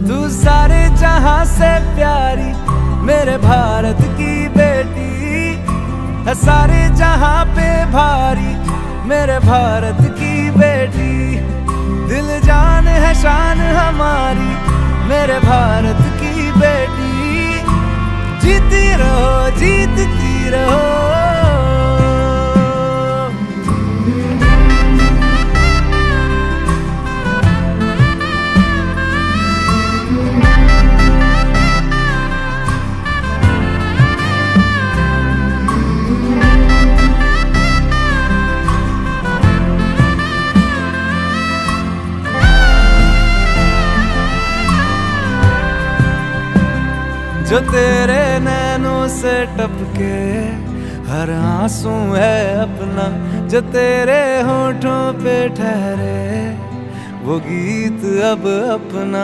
तू सारे जहां से प्यारी मेरे भारत की बेटी है, सारे जहां पे भारी मेरे भारत की बेटी। दिल जान है शान हमारी मेरे भारत की बेटी। जीती रहो जीतती रहो। जो तेरे नैनों से टपके हर आंसू है अपना, जो तेरे होठों पे ठहरे वो गीत अब अपना।